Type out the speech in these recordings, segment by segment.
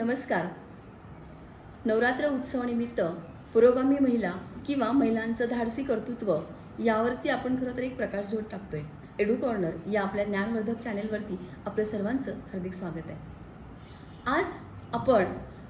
नमस्कार. नवरात्र उत्सवानिमित्त पुरोगामी महिला किंवा महिलांचं धाडसी कर्तृत्व यावरती आपण खरं तर एक प्रकाशझोत टाकतोय. एडू कॉर्नर या आपल्या ज्ञानवर्धक चॅनेलवरती आपलं सर्वांचं हार्दिक स्वागत आहे. आज आपण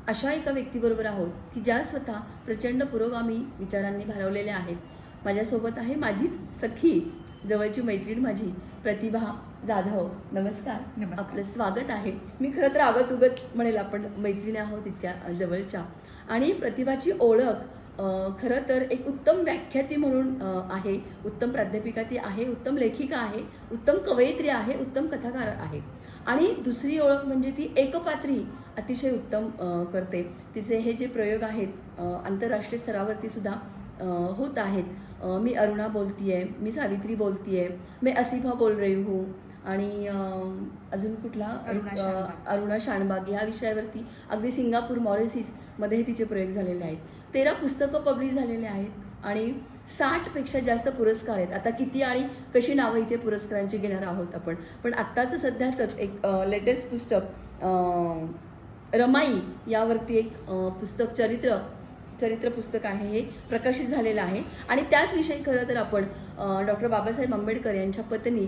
अशा एका व्यक्तीबरोबर आहोत की ज्या स्वतः प्रचंड पुरोगामी विचारांनी भारावलेल्या आहेत. माझ्यासोबत आहे माझीच सखी, जवळची मैत्रीण माझी प्रतिभा जाधव. नमस्कार. नमस्कार. आपलं स्वागत आहे. मी खरं तर आगत उगच म्हणेल, आपण मैत्रिणी आहोत इतक्या जवळच्या. आणि प्रतिभाची ओळख खरं तर एक उत्तम व्याख्याती म्हणून आहे, उत्तम प्राध्यापिका ती आहे, उत्तम लेखिका आहे, उत्तम कवयित्री आहे, उत्तम कथाकार आहे. आणि दुसरी ओळख म्हणजे ती एकपात्री अतिशय उत्तम करते. तिचे हे जे प्रयोग आहेत आंतरराष्ट्रीय स्तरावरती सुद्धा होत आहेत. मी अरुणा बोलतीये, मी सावित्री बोलतीये, मैं असिफा बोल रही हूँ, आणि अजून कुठला अरुणा शानबाग या विषयावरती अगदी सिंगापूर मॉरिशसमध्ये तिचे प्रयोग झालेले आहेत. 13 पुस्तकं पब्लिश झालेले आहेत आणि 60पेक्षा जास्त पुरस्कार आहेत. आता किती आणि कशी नावं इथे पुरस्कारांची घेणार आहोत आपण, पण आत्ताचं सध्याचंच एक लेटेस्ट पुस्तक रमाई यावरती एक पुस्तक चरित्र पुस्तक आहे, हे प्रकाशित झालेलं आहे. आणि त्याच विषयी खरं तर आपण डॉक्टर बाबासाहेब आंबेडकर यांच्या पत्नी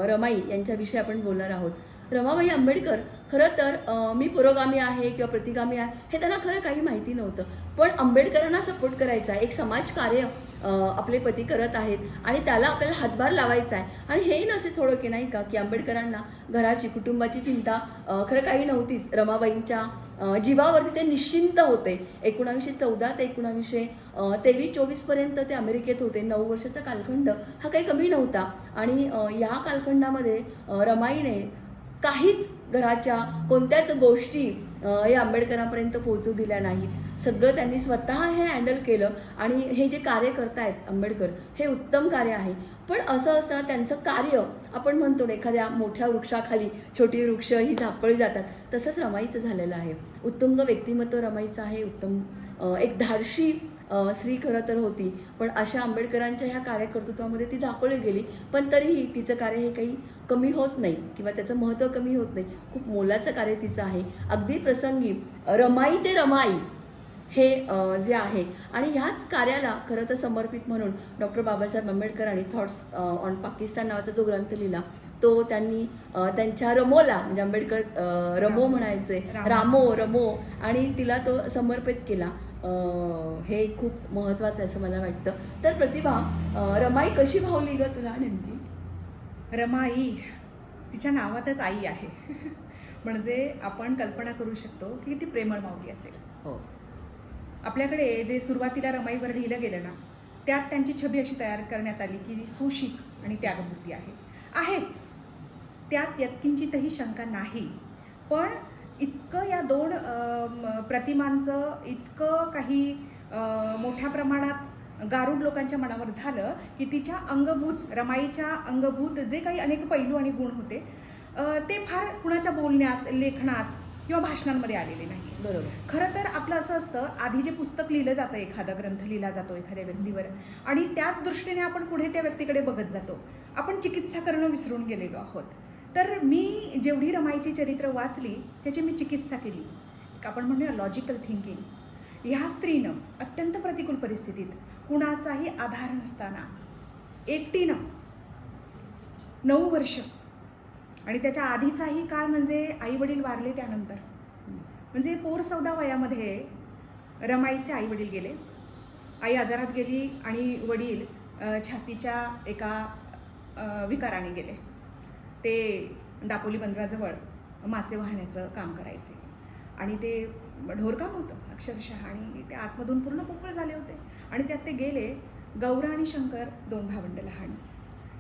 रमाई यांच्याविषयी आपण बोलणार आहोत. रमाबाई आंबेडकर खरं तर मी पुरोगामी आहे किंवा प्रतिगामी आहे हे त्यांना खरं काही माहिती नव्हतं, पण आंबेडकरांना सपोर्ट करायचा, एक समाजकार्य आपले पती करत आहेत आणि त्याला आपल्याला हातभार लावायचा आहे. आणि हेही नसे थोडं की नाही का, की आंबेडकरांना घराची कुटुंबाची चिंता खरं काही नव्हतीच. रमाबाईंच्या जीवावरती ते निश्चिंत होते. 1914 ते 1923-24 पर्यंत ते अमेरिकेत होते. 9 वर्षाचा कालखंड हा काही कमी नव्हता. आणि या कालखंडामध्ये रमाईने काहीच घराच्या कोणत्याच गोष्टी या आंबेडकरांपर्यंत पोहोचू दिल्या नाहीत. सगळं त्यांनी स्वतः हे हँडल केलं. आणि हे जे कार्य करतायत आंबेडकर, हे उत्तम कार्य आहे. पण असं असताना त्यांचं कार्य, आपण म्हणतो ना, एखाद्या मोठ्या वृक्षाखाली छोटी वृक्ष ही झापळी जातात, तसंच रमाईचं झालेलं आहे. उत्तुंग व्यक्तिमत्व रमाईचं आहे, उत्तम एक धाडशी स्त्री खरं तर होती. पण अशा आंबेडकरांच्या ह्या कार्यकर्तृत्वामध्ये ती झापळी गेली. पण तरीही तिचं कार्य हे काही कमी होत नाही किंवा त्याचं महत्त्व कमी होत नाही. खूप मोलाचं कार्य तिचं आहे. अगदी प्रसंगी रमाई ते रमाई हे जे आहे, आणि ह्याच कार्याला खरं तर समर्पित म्हणून डॉक्टर बाबासाहेब आंबेडकरांनी थॉट्स ऑन पाकिस्तान नावाचा जो ग्रंथ लिहिला, तो त्यांनी त्यांच्या रमोला, म्हणजे आंबेडकर रमो म्हणायचे, रमो, आणि तिला तो समर्पित केला. हे खूप महत्त्वाचं आहे असं मला वाटतं. तर प्रतिभा, रमाई कशी भावली ग तुला नेमकी? रमाई तिच्या नावातच आई आहे. म्हणजे आपण कल्पना करू शकतो की ती प्रेमळ माऊली असेल. हो. आपल्याकडे जे सुरुवातीला रमाईवर लिहिलं गेलं ना, त्यात त्यांची छबी अशी तयार करण्यात आली की सुशिक आणि त्यागमूर्ती आहेच. त्यात यत्किंचितही शंका नाही. पण इतकं या दोन प्रतिमांचं इतकं काही मोठ्या प्रमाणात गारुड लोकांच्या मनावर झालं की तिच्या अंगभूत, रमाईच्या अंगभूत जे काही अनेक पैलू आणि गुण होते ते फार कुणाच्या बोलण्यात, लेखनात किंवा भाषणांमध्ये आलेले नाही. बरोबर. खरं तर आपलं असं असतं, आधी जे पुस्तक लिहिलं जातं, एखादा ग्रंथ लिहिला जातो एखाद्या व्यक्तीवर, आणि त्याच दृष्टीने आपण पुढे त्या व्यक्तीकडे बघत जातो. आपण चिकित्सा करणं विसरून गेलेलो आहोत. तर मी जेवढी रमाईची चरित्र वाचली त्याची मी चिकित्सा केली. आपण म्हणूया लॉजिकल थिंकिंग. ह्या स्त्रीनं अत्यंत प्रतिकूल परिस्थितीत, कुणाचाही आधार नसताना, एकटीनं 9 वर्ष, आणि त्याच्या आधीचाही काळ म्हणजे आई वडील वारले त्यानंतर, म्हणजे पोरसौदा वयामध्ये रमाईचे आई वडील गेले. आई आजारात गेली आणि वडील छातीच्या एका विकाराने गेले. ते दापोली बंदराजवळ मासे वाहण्याचं काम करायचे आणि ते ढोरकाम होतं अक्षरशः, आणि ते आतमधून पूर्ण पोकळ झाले होते. आणि त्यात ते गेले. गौरा आणि शंकर 2 भावंड लहान.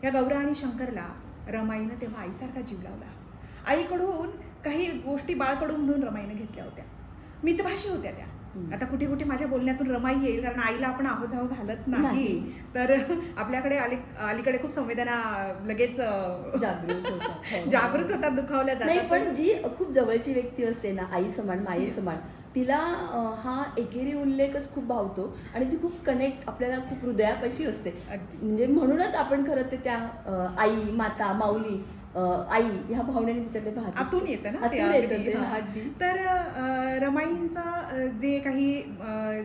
या गौरा आणि शंकरला रमाईनं तेव्हा आईसारखा जीव लावला. आईकडून काही गोष्टी बाळकडून म्हणून रमाईनं घेतल्या होत्या. मितभाषी होत्या त्या. आता कुठे कुठे माझ्या बोलण्यातून रमाई येईल, कारण आईला आपण आहोजाव घालत नाही. तर आपल्याकडे अलीकडे खूप संवेदना लगेच जागृत होतात, दुखावल्या जातात. पण जी खूप जवळची व्यक्ती असते ना, आई समान, माये समान, तिला हा एकेरी उल्लेखच खूप भावतो आणि ती खूप कनेक्ट आपल्याला खूप हृदयापाशी असते. म्हणजे म्हणूनच आपण खरं ते त्या आई, माता, माऊली आई ह्या भावनेने तिच्याकडे पाहत असते. आतून येतं ना ते आतून येतं अगदी. ते, हां. अगदी. तर रमाईंचा जे काही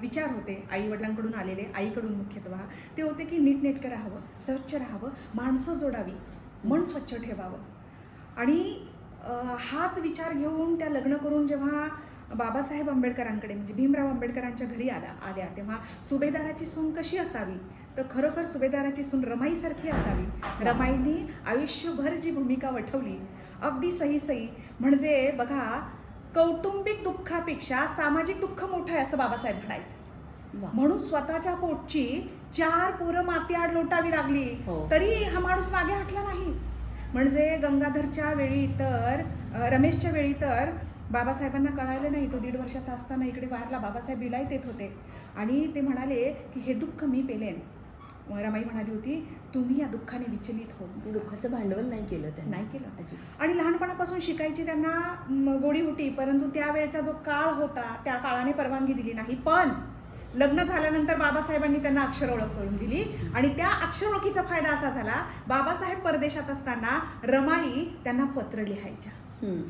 विचार होते आई वडिलांकडून आलेले, आईकडून मुख्यतः, ते होते की नीटनेटकं राहावं, स्वच्छ राहावं, माणसं जोडावी, मन स्वच्छ ठेवावं. आणि हाच विचार घेऊन त्या लग्न करून जेव्हा बाबासाहेब आंबेडकरांकडे म्हणजे भीमराव आंबेडकरांच्या घरी आल्या तेव्हा सुभेदाराची सून कशी असावी, तर खरोखर सुभेदाराची सून रमाईसारखी असावी. रमाईंनी आयुष्यभर जी भूमिका वठवली अगदी सही. म्हणजे बघा, कौटुंबिक दुःखापेक्षा सामाजिक दुःख मोठं आहे असं बाबासाहेब म्हणायचे. वा. म्हणून स्वतःच्या पोटची 4 पोरं मातीआड लोटावी लागली हो. तरी हा माणूस मागे हटला नाही. म्हणजे गंगाधरच्या वेळी तर रमेशच्या वेळी तर बाबासाहेबांना कळालं नाही, तो 1.5 वर्षाचा असताना इकडे वारला. बाबासाहेब विलायत येत होते आणि ते म्हणाले की हे दुःख मी पेलेन. रमाई म्हणाली होती, तुम्ही या दुःखाने विचलित हो. ते दुःखाचं भांडवल नाही केलं त्यांनी. नाही केलं. अजिबात. आणि लहानपणापासून शिकायची त्यांना गोडी होती, परंतु त्यावेळचा जो काळ होता त्या काळाने परवानगी दिली नाही. पण लग्न झाल्यानंतर बाबासाहेबांनी त्यांना अक्षर ओळख करून दिली आणि त्या अक्षर ओळखीचा फायदा असा झाला, बाबासाहेब परदेशात असताना रमाई त्यांना पत्र लिहायच्या.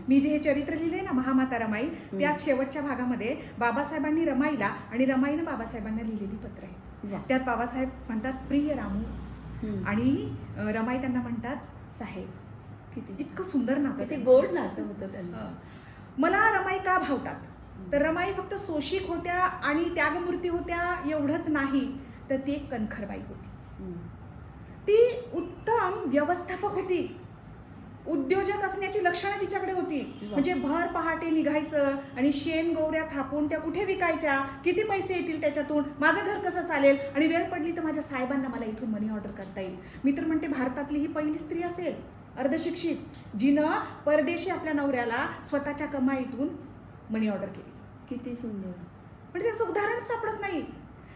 मी जे हे चरित्र लिहिले ना, महामाता रमाई, त्यात शेवटच्या भागामध्ये बाबासाहेबांनी रमाईला आणि रमाईनं बाबासाहेबांना लिहिलेली पत्र आहे. वा. त्यात बाबासाहेब म्हणतात प्रिय रामू आणि रमाई त्यांना म्हणतात साहेब. किती इतकं सुंदर नातं किती त्यांचं. गोड नातं होतं त्यांचं. मला रमाई का भावतात, तर रमाई फक्त सोशिक होत्या आणि त्यागमूर्ती होत्या एवढंच नाही, तर ती एक कणखरबाई होती. ती उत्तम व्यवस्थापक होती. उद्योजक असण्याची लक्षणं तिच्याकडे होती. म्हणजे भर पहाटे निघायचं आणि शेण गोवऱ्या थापून त्या कुठे विकायच्या, किती पैसे येतील त्याच्यातून, माझं घर कसं चालेल, आणि वेळ पडली तर माझ्या साहेबांना मला इथून मनी ऑर्डर करता येईल. मी तर म्हणते भारतातली ही पहिली स्त्री असेल अर्धशिक्षित, जिनं परदेशी आपल्या नवऱ्याला स्वतःच्या कमाईतून मनी ऑर्डर केली. किती सुंदर. म्हणजे त्याचं उदाहरण सापडत नाही.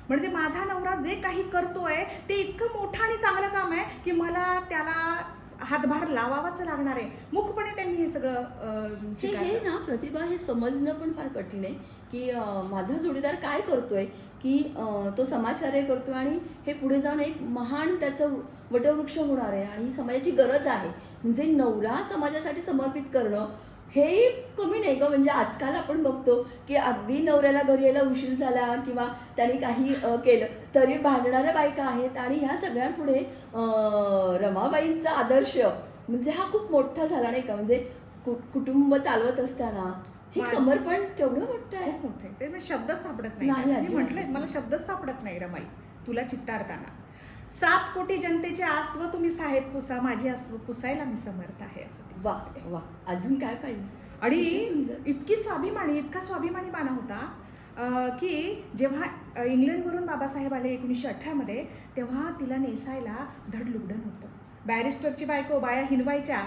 म्हणजे माझा नवरा जे काही करतोय ते इतकं मोठं आणि चांगलं काम आहे की मला त्याला हातभार लावावाच लागणार आहे. मुखपणे त्यांनी हे सगळं हे ना प्रतिभा, हे समजणं पण फार कठीण आहे की माझा जोडीदार काय करतोय, की तो समाजकार्य करतोय आणि हे पुढे जाऊन एक महान त्याचं वटवृक्ष होणार आहे आणि ही समाजाची गरज आहे. म्हणजे नवरा समाजासाठी समर्पित करणं हे कमी नाही ग. म्हणजे आजकाल आपण बघतो की अगदी नवऱ्याला घरी यायला उशीर झाला किंवा त्याने काही केलं तरी भांडणाऱ्या बायका आहेत. आणि ह्या सगळ्यांपुढे रमाबाईंचा आदर्श म्हणजे हा खूप मोठा झाला नाही का. म्हणजे कुटुंब चालवत असताना हे समर्पण केवढं मोठं आहे. खूप मोठं आहे. ते मी शब्दच सापडत नाही, नाही. अजिबात म्हटलंय नाही. मला शब्दच सापडत नाही रमाई तुला चित्तारताना. 7 कोटी जनतेचे आसव तुम्ही साहेब पुसा, माझी आसव पुसायला मी समर्थ आहे असं. वा वा. अजून काय पाहिजे. आणि किती सुंदर. इतका स्वाभिमानी बाणा होता की जेव्हा इंग्लंडवरून बाबासाहेब आले 1918 मध्ये, तेव्हा तिला नेसायला धड लुगडं नव्हतं. बॅरिस्टरची बायको बाया हिनवायच्या,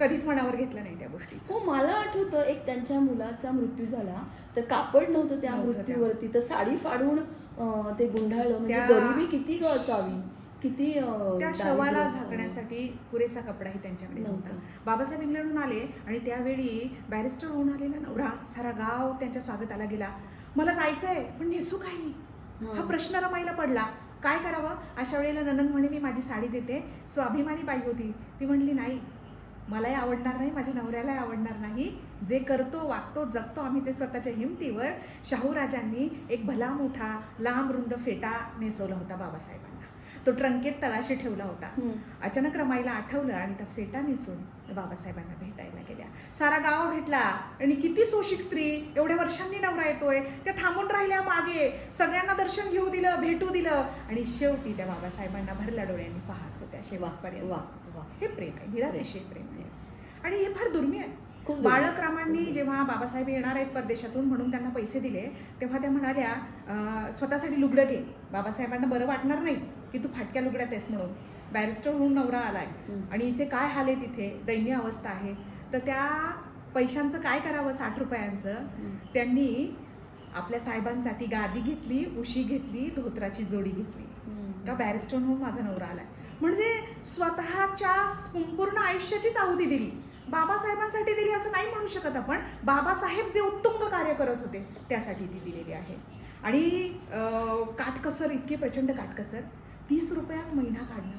कधीच मनावर घेतलं नाही त्या गोष्टी. हो, मला आठवतं एक त्यांच्या मुलाचा मृत्यू झाला तर कापड नव्हतं त्या मृत्यूवरती, तर साडी फाडून ते गुंडाळलं. म्हणजे गरिबी किती ग असावी, किती त्या शवाला झाकण्यासाठी पुरेसा कपडाही त्यांच्याकडे नव्हता. बाबासाहेब इंग्लंडहून आले आणि त्यावेळी बॅरिस्टर होऊन आलेला नवरा, सारा गाव त्यांच्या स्वागताला गेला. मला जायचंय पण नेसू काय मी, हा प्रश्न रमाईला पडला. काय करावं. अशा वेळेला ननंद म्हणे मी माझी साडी देते. स्वाभिमानी बाई होती ती म्हणली नाही, मलाही आवडणार नाही, माझ्या नवऱ्यालाही आवडणार नाही. जे करतो, वागतो, जगतो आम्ही ते स्वतःच्या हिमतीवर. शाहूराजांनी एक भला मोठा लांब रुंद फेटा नेसवला होता बाबासाहेबांना. तो ट्रंकेत तळाशी ठेवला होता. अचानक रमाईला आठवलं आणि त्या फेटा नेसून बाबासाहेबांना भेटायला गेल्या. सारा गाव भेटला आणि किती सोशिक स्त्री, एवढ्या वर्षांनी नवरा येतोय, त्या थांबून राहिल्या मागे, सगळ्यांना दर्शन घेऊ दिलं, भेटू दिलं आणि शेवटी त्या बाबासाहेबांना भरल्या डोळ्यांनी पाहत होत्या शेवटपर्यंत. हे प्रेम आहे, निरातिशय प्रेम आहे. आणि हे फार दुर्मिळ आहे. बाळकरामांनी जेव्हा बाबासाहेब येणार आहेत परदेशातून म्हणून त्यांना पैसे दिले, तेव्हा त्या म्हणाल्या स्वतःसाठी लुगडं घे, बाबासाहेबांना बरं वाटणार नाही की तू फाटक्या लुगड्यात आहेस म्हणून. बॅरिस्टर होऊन नवरा आलाय आणि हिचे काय हाल आहे, तिथे दैन्य अवस्था आहे. तर त्या पैशांचं काय करावं, 60 रुपयांचं. त्यांनी आपल्या साहेबांसाठी गादी घेतली, उशी घेतली, धोत्राची जोडी घेतली. का बॅरिस्टर होऊन माझा नवरा आलाय. म्हणजे स्वतःच्या संपूर्ण आयुष्याचीच आहुती दिली. बाबासाहेबांसाठी दिली असं नाही म्हणू शकत आपण. बाबासाहेब जे उत्तुंग कार्य करत होते त्यासाठी ती दिलेली आहे. आणि काटकसर, इतके प्रचंड काटकसर. 30 रुपयात महिना काढणं.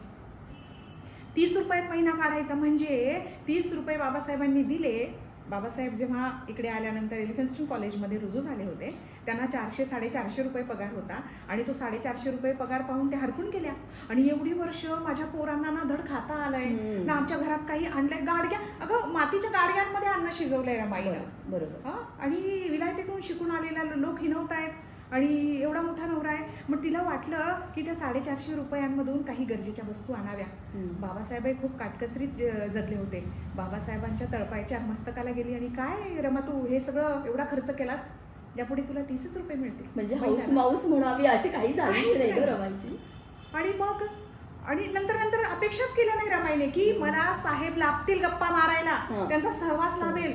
30 रुपयात महिना काढायचा म्हणजे 30 रुपये बाबासाहेबांनी दिले. बाबासाहेब जेव्हा इकडे आल्यानंतर एलिफन्स्टन कॉलेजमध्ये रुजू झाले होते, त्यांना 400-450 रुपये पगार होता आणि तो 450 रुपये पगार पाहून ते हरकून गेल्या. आणि एवढी वर्ष माझ्या पोरांना ना धड खाता आलंय ना आमच्या घरात काही आणलंय. गाडग्या, अगं मातीच्या गाडग्यांमध्ये अन्न शिजवलंय रमाईनं. बरोबर. हा, आणि विलायतेतून शिकून आलेला लोक हिणवतायत आणि एवढा मोठा नवरा आहे. मग तिला वाटलं की त्या 450 रुपयांमधून काही गरजेच्या वस्तू आणाव्या. बाबासाहेब खूप काटकसरीत जगले होते. बाबासाहेबांच्या तळपायच्या मस्तकाला गेली आणि काय रमा तू हे सगळं एवढा खर्च केलास, यापुढे तुला 30 रुपये मिळतील. म्हणजे हाऊस माऊस म्हणावी अशी काही झालीच नाही ग रमाईची. आणि मग आणि नंतर अपेक्षाच केल्या नाही रमाईने की मला साहेब लाभतील गप्पा मारायला, त्यांचा सहवास लाभेल,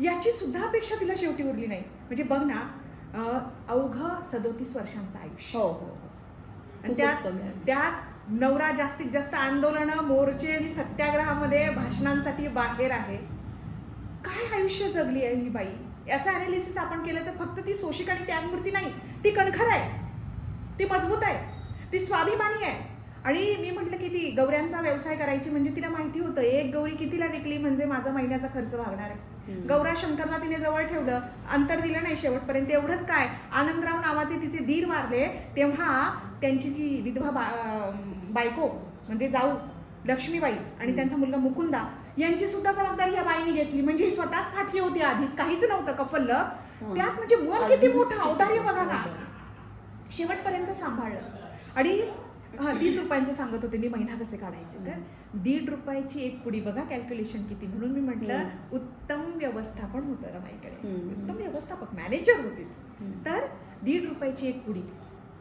याची सुद्धा अपेक्षा तिला शेवटी उरली नाही. म्हणजे बघ ना, अवघं 37 वर्षांचं आयुष्य. हो हो. आणि त्यात नवरा जास्तीत जास्त आंदोलनं, मोर्चे आणि सत्याग्रहामध्ये भाषणांसाठी बाहेर आहे. काय आयुष्य जगली आहे ही बाई. याचं अनालिसिस आपण केलं तर फक्त ती सोशिक आणि त्यागमूर्ती नाही, ती कणखर आहे, ती मजबूत आहे, ती स्वाभिमानी आहे. आणि मी म्हटलं की ती गौऱ्यांचा व्यवसाय करायची म्हणजे तिला माहिती होतं एक गौरी कितीला विकली म्हणजे माझा महिन्याचा खर्च भागणार आहे. गौरा शंकरला तिने जवळ ठेवलं, अंतर दिलं नाही शेवटपर्यंत. एवढंच काय, आनंदराव नावाचे तिचे दीर वारले तेव्हा त्यांची जी विधवा बायको म्हणजे जाऊ लक्ष्मीबाई आणि त्यांचा मुलगा मुकुंदा यांची सुद्धा जबाबदारी या बाईने घेतली. म्हणजे ही स्वतःच फाटली होती, आधीच काहीच नव्हतं कफल्लं. त्यात म्हणजे मन किती मोठं औदार्य बघा ना, शेवटपर्यंत सांभाळलं. आणि 30 रुपयांचं सांगत होते मी महिना कसे काढायचे, तर 1.5 रुपयाची एक पुडी बघा कॅल्क्युलेशन किती. म्हणून मी म्हटलं उत्तम व्यवस्थापन होतं रमाईकडे, उत्तम व्यवस्थापक मॅनेजर होते. तर 1.5 रुपयाची एक पुडी,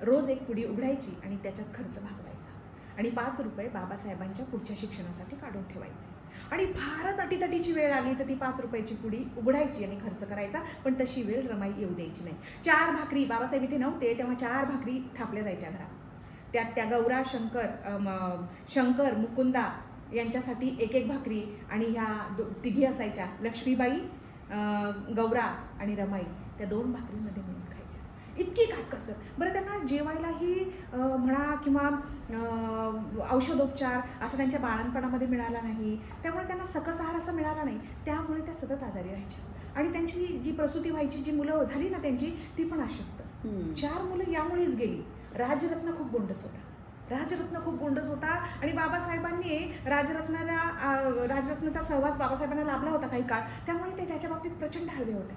रोज एक पुडी उघडायची आणि त्याच्यात खर्च भागवायचा आणि 5 रुपये बाबासाहेबांच्या पुढच्या शिक्षणासाठी काढून ठेवायचे. आणि फारच अटीतटीची वेळ आली तर ती 5 रुपयाची पुडी उघडायची आणि खर्च करायचा. पण तशी वेळ रमाई येऊ द्यायची नाही. 4 भाकरी, बाबासाहेब इथे नव्हते तेव्हा 4 भाकरी थापल्या जायच्या घरात. त्यात त्या गौरा शंकर मुकुंदा यांच्यासाठी एक भाकरी आणि ह्या तिघी असायच्या, लक्ष्मीबाई, गौरा आणि रमाई, त्या 2 भाकरीमध्ये मिळून खायच्या. इतकी काटकसर. बरं, त्यांना जेवायलाही म्हणा किंवा औषधोपचार असं त्यांच्या बाळणपणामध्ये मिळाला नाही. त्यामुळे त्यांना सकस आहार असा मिळाला नाही. त्यामुळे त्या सतत आजारी राहायच्या. आणि त्यांची जी प्रसूती व्हायची, जी मुलं झाली ना त्यांची, ती पण अशक्त. 4 मुलं यामुळेच गेली. राजरत्न खूप गोंडस होता आणि बाबासाहेबांनी राजरत्नाचा सहवास बाबासाहेबांना लाभला होता काही काळ. त्यामुळे ते त्याच्या बाबतीत प्रचंड हळवे होते.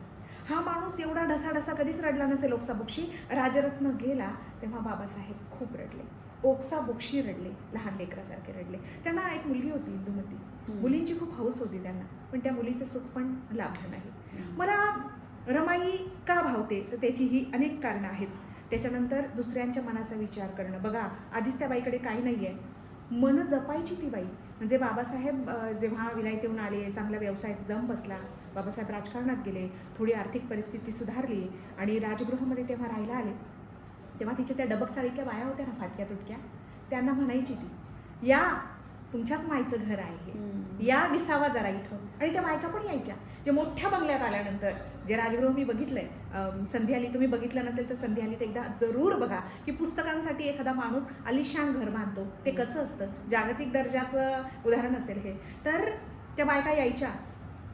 हा माणूस एवढा ढसाढसा कधीच रडला नसेल ओक्साबोक्षी. राजरत्न गेला तेव्हा बाबासाहेब खूप रडले, ओक्साबोक्षी रडले, लहान लेकरासारखे रडले. त्यांना एक मुलगी होती इंदुमती. मुलींची खूप हौस होती त्यांना, पण त्या मुलीचं सुख पण लाभलं नाही. मला रमाई का भावते तर त्याची ही अनेक कारणं आहेत. त्याच्यानंतर दुसऱ्यांच्या मनाचा विचार करणं. बघा, आधीच त्या बाईकडे काही नाही आहे, मन जपायची ती बाई. म्हणजे बाबासाहेब जेव्हा विलायतेहून आले, चांगला व्यवसायात दम बसला, बाबासाहेब राजकारणात गेले, थोडी आर्थिक परिस्थिती सुधारली आणि राजगृहामध्ये तेव्हा राहायला आले, तेव्हा तिच्या त्या डबक चाळीतल्या बाया होत्या ना, फाटक्या तुटक्या, त्यांना म्हणायची ती, या तुमच्याच माईचं घर आहे, या विसावा जरा इथं. आणि त्या बायका पण यायच्या. जे मोठ्या बंगल्यात आल्यानंतर, जे राजगृह मी बघितलंय, संधी आली, तुम्ही बघितलं नसेल तर संधी आली तर एकदा जरूर बघा की पुस्तकांसाठी एखादा माणूस आलिशान घर बांधतो, ते कसं असतं. जागतिक दर्जाचं उदाहरण असेल हे. तर त्या बायका यायच्या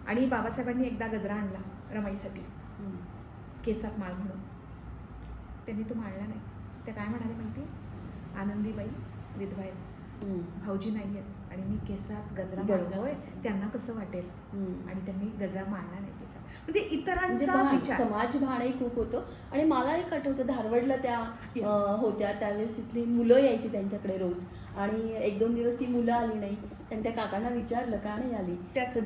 आणि बाबासाहेबांनी एकदा गजरा आणला रमाईसाठी, केसात माळ म्हणून. त्यांनी तो माळला नाही. त्या काय म्हणाले माहिती, आनंदीबाई विधवा आहेत, भाऊजी नाही आहेत आणि मी केसात गजरा माळतोय, त्यांना कसं वाटेल. आणि त्यांनी गजरा माळला नाही केसात. म्हणजे इतरांचा विचार, समाज भानही खूप होतं. आणि मला एक आठवतं, धारवडला त्या होत्या त्यावेळेस तिथली मुलं यायची त्यांच्याकडे रोज, आणि 1-2 दिवस ती मुलं आली नाही. त्यांनी त्या काकांना विचारलं का नाही आली, तर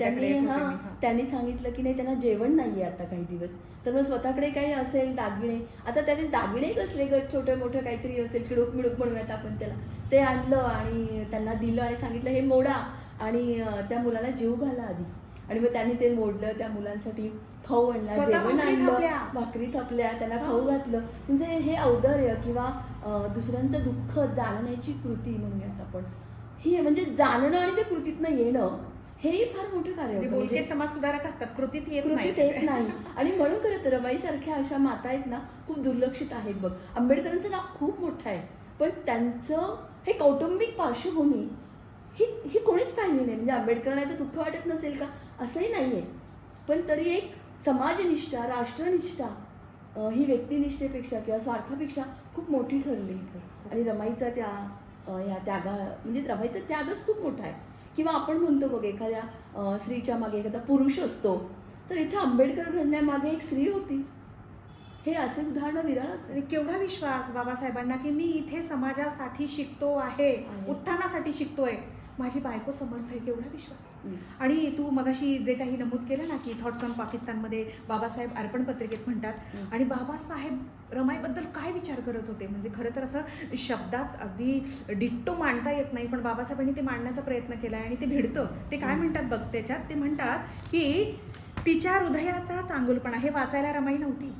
त्यांनी सांगितलं की नाही, त्यांना जेवण नाहीये आता काही दिवस. तर मग स्वतःकडे काही असेल दागिने, आता त्यावेळेस दागिने कसले ग, छोटे मोठे काहीतरी असेल, खिडूक मिडूक म्हणूयात आपण त्याला, ते आणलं आणि त्यांना दिलं आणि सांगितलं हे मोडा आणि त्या मुलाला जीव घाला आधी. आणि मग त्यांनी ते मोडलं, त्या मुलांसाठी खाऊ आणला, जेवण आणलं, भाकरी थापल्या, त्यांना खाऊ घातलं. म्हणजे हे औदार्य किंवा दुसऱ्यांचं दुःख जाणण्याची कृती म्हणूयात आपण, ही म्हणजे जाणणं आणि ते कृतीतनं येणं, हेही फार मोठं कार्य होतं. म्हणजे समाज सुधारक असतात, कृतीत येत नाही. आणि म्हणून खरं तर रमाई सारख्या अशा माता आहेत ना, खूप दुर्लक्षित आहेत बघ. आंबेडकरांचं नाव खूप मोठं आहे, पण त्यांचं हे कौटुंबिक पार्श्वभूमी ही कोणीच पाहिली नाही. म्हणजे आंबेडकरांचं दुःख वाटत नसेल का असंही नाही आहे, पण तरी एक समाजनिष्ठा, राष्ट्रनिष्ठा ही व्यक्तिनिष्ठेपेक्षा किंवा स्वार्थापेक्षा खूप मोठी ठरली इथं. आणि रमाईचा ह्या त्यागा म्हणजे रमाईचा त्यागच खूप मोठा आहे. किंवा आपण म्हणतो बघ एखाद्या स्त्रीच्या मागे एखादा पुरुष असतो, तर इथे आंबेडकर घडण्यामागे एक स्त्री होती. हे असे उदाहरणं विरळच आहे. आणि केवढा विश्वास बाबासाहेबांना की मी इथे समाजासाठी शिकतो आहे, उत्थानासाठी शिकतोय, माझी बायको समर्थ आहे, केवढा विश्वास. आणि तू मगाशी जे काही नमूद केलं ना की थॉट्स ऑन पाकिस्तानमध्ये बाबासाहेब अर्पण पत्रिकेत म्हणतात, आणि बाबासाहेब रमाईबद्दल काय विचार करत होते, म्हणजे खरं तर असं शब्दात अगदी डिट्टो मांडता येत नाही, पण बाबासाहेबांनी ते मांडण्याचा प्रयत्न केला आणि ते भिडतं. ते काय म्हणतात बघ त्याच्यात, ते म्हणतात की तिच्या हृदयाचा चांगुलपणा, हे वाचायला रमाई नव्हती,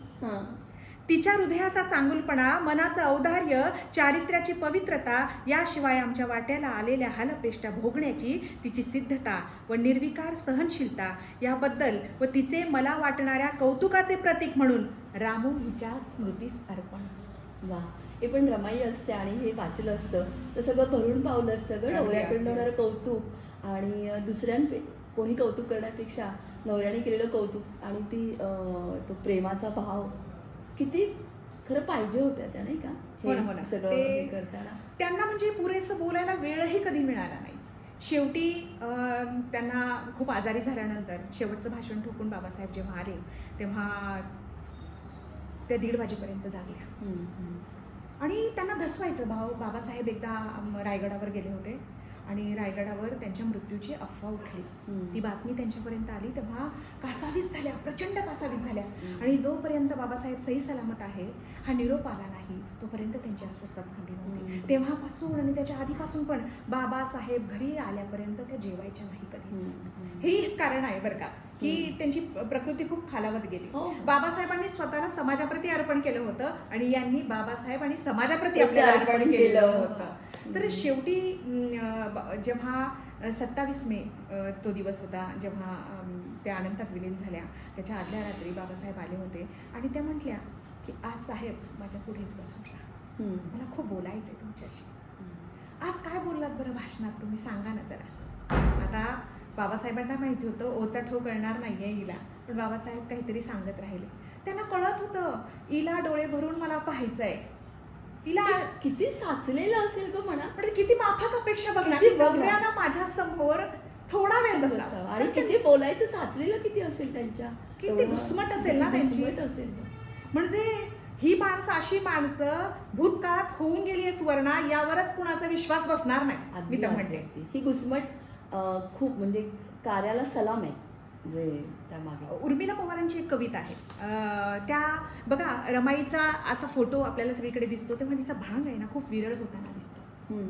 तिच्या हृदयाचा चांगुलपणा, मनाचं औदार्य, चारित्र्याची पवित्रता, याशिवाय आमच्या वाट्याला आलेल्या हालपेष्टा भोगण्याची तिची सिद्धता व निर्विकार सहनशीलता याबद्दल व तिचे मला वाटणाऱ्या कौतुकाचे प्रतीक म्हणून रामू हिच्या स्मृतीस अर्पण. वा, हे पण रमाई असते आणि हे वाचलं असतं तर सगळं भरून पावलं असतं ग. नवऱ्याकडनं होणारं कौतुक आणि कोणी कौतुक करण्यापेक्षा नवऱ्याने केलेलं कौतुक आणि तो प्रेमाचा भाव किती खरं पाहिजे होत्या त्या, नाही का? सगळं हे करताना त्यांना म्हणजे पुरेसं बोलायला वेळही कधी मिळाला नाही. शेवटी त्यांना खूप आजारी झाल्यानंतर शेवटचं भाषण ठोकून बाबासाहेब जेव्हा आले तेव्हा त्या 1:30 वाजेपर्यंत जागल्या. आणि त्यांना धसवायचं बाबासाहेब एकदा रायगडावर गेले होते आणि रायगडावर त्यांच्या मृत्यूची अफवा उठली. ती बातमी त्यांच्यापर्यंत आली तेव्हा कासावीस झाल्या, प्रचंड कासावीस झाल्या. आणि जोपर्यंत बाबासाहेब सही सलामत आहे हा निरोप आला नाही तोपर्यंत त्यांची अस्वस्थता थांबली नव्हती. तेव्हापासून आणि त्याच्या आधीपासून पण बाबासाहेब घरी आल्यापर्यंत त्या जेवायच्या नाही कधीच. हे एक कारण आहे बरं का की त्यांची प्रकृती खूप खालावत गेली. बाबासाहेबांनी स्वतःला समाजाप्रती अर्पण केलं होतं आणि यांनी बाबासाहेब आणि समाजाप्रती आपल्याला अर्पण केलं होतं. तर शेवटी जेव्हा 27 मे तो दिवस होता जेव्हा त्या अनंतात विलीन झाल्या, त्याच्या आदल्या रात्री बाबासाहेब आले होते आणि त्या म्हटल्या की आज साहेब माझ्या पुढेच बसून राहा, मला खूप बोलायचंय तुमच्याशी. आज काय बोललात बरं भाषणात तुम्ही, सांगा ना जरा. आता बाबासाहेबांना माहिती होतं ओचा ठो करणार नाहीये हिला, पण बाबासाहेब काहीतरी सांगत राहिले. त्यांना कळत होतं हिला डोळे भरून मला पाहायचंय, हिला किती साचलेलं असेल ग म्हणा, पण किती माफक अपेक्षा बघण्याला माझ्या समोर थोडा वेळ बसा आणि किती बोलायचं साचलेलं किती असेल त्यांच्या, किती घुसमट असेल ना त्यांची. असेल म्हणजे ही माणसं अशी माणसं भूतकाळात होऊन गेली आहे सुवर्णा, यावरच कुणाचा विश्वास बसणार नाही. मी तर म्हणते ही घुसमट खूप म्हणजे कार्याला सलाम आहे. जे त्यामागे उर्मिला पवारांची एक कविता आहे, त्या बघा रमाईचा असा फोटो आपल्याला सगळीकडे दिसतो तेव्हा तिचा भांग आहे ना खूप विरळ होताना दिसतो.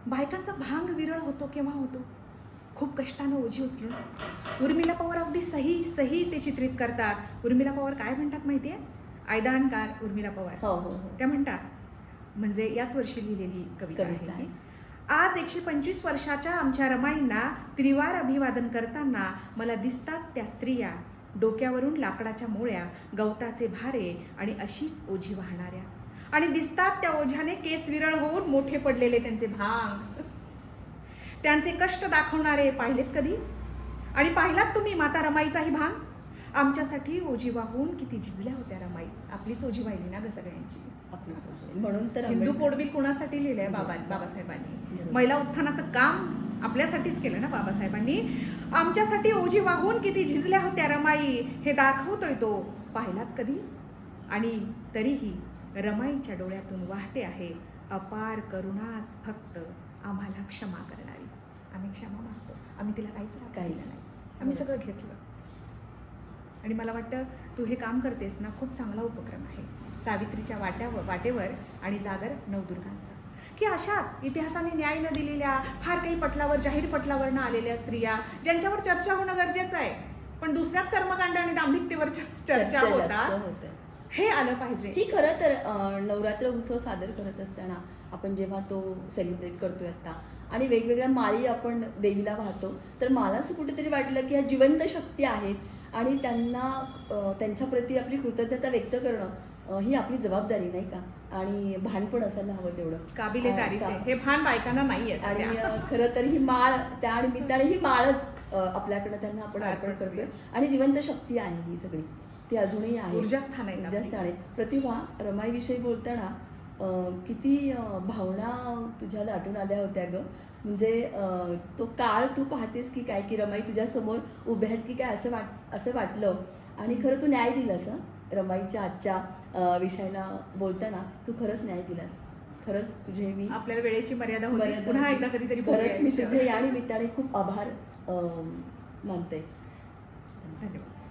बायकांचा भांग विरळ होतो केव्हा होतो, खूप कष्टानं ओझी उचलून. उर्मिला पवार अगदी सही सही ते चित्रित करतात. उर्मिला पवार काय म्हणतात माहितीये, आयदानकार उर्मिला पवार त्या म्हणतात, म्हणजे याच वर्षी लिहिलेली कविता आहे. आज 125 वर्षाच्या आमच्या रमाईंना त्रिवार अभिवादन करताना मला दिसतात त्या स्त्रिया डोक्यावरून लाकडाच्या मोळ्या, गवताचे भारे आणि अशीच ओझी वाहणाऱ्या, आणि दिसतात त्या ओझ्याने केस विरळ होऊन मोठे पडलेले त्यांचे भांग. त्यांचे कष्ट दाखवणारे पाहिलेत कधी, आणि पाहिलात तुम्ही माता रमाईचाही भांग. आमच्यासाठी ओझी वाहून किती झिजल्या होत्या रमाई, आपलीच ओझी वाहिली ना ग सगळ्यांची. म्हणून तर हिंदू कोडबिल कुणासाठी लिहिलंय बाबासाहेबांनी, महिला उत्थानाचं काम आपल्यासाठीच केलं ना बाबासाहेबांनी. आमच्यासाठी ओझी वाहून किती झिजल्या होत्या रमाई, हे दाखवतोय तो, पाहिलात कधी. आणि तरीही रमाईच्या डोळ्यातून वाहते आहे अपार करुणाच फक्त आम्हाला क्षमा करणारी. आम्ही क्षमा मागतो, आम्ही तिला काहीच नाही, आम्ही सगळं घेतलं. आणि मला वाटतं तू हे काम करतेस ना, खूप चांगला उपक्रम आहे सावित्रीच्या वाटेवर आणि जागर नवदुर्गांचा, की अशाच इतिहासाने न्याय न दिलेल्या, फार काही पटलावर जाहीर पटलावर न आलेल्या स्त्रिया ज्यांच्यावर चर्चा होणं गरजेचं आहे, पण दुसऱ्याच कर्मकांड आणि दांभिकतेवर चर्चा होतात, हे आलं पाहिजे. ही खरं तर नवरात्र उत्सव सादर करत असताना आपण जेव्हा तो सेलिब्रेट करतोय आता, आणि वेगवेगळ्या माळी आपण देवीला वाहतो. तर मला असं कुठेतरी वाटलं की ह्या जिवंत शक्ती आहेत आणि त्यांना त्यांच्याप्रती आपली कृतज्ञता व्यक्त करणं ही आपली जबाबदारी नाही का, आणि भान पण असायला हवं तेवढं. काबिले तारीफ आहे. हे भान बायकांना नाही आहे आणि सध्या. खरं तर ही माळ त्या निमित्ताने ही माळच आपल्याकडनं त्यांना आपण अर्पण करतोय आणि जिवंत शक्ती आहे ही सगळी, ती अजूनही आहे. ऊर्जास्थान आहे ऊर्जास्थान आहे. प्रतिभा, रमाईविषयी बोलताना किती भावना तुझ्या दाटून आल्या होत्या ग. म्हणजे तो काळ तू पाहतेस की काय, की रमाई तुझ्यासमोर उभ्या आहेत की काय असं वाटलं. आणि खरं तू न्याय दिलास हं. रमाईच्या आजच्या विषयाला बोलताना तू खरंच न्याय दिलास. खरंच तुझे मी आपल्याला वेळेची मर्यादा होती. पुन्हा एकदा कधीतरी खरंच मी बोलूया. तुझे या निमित्ताने खूप आभार मानते. धन्यवाद.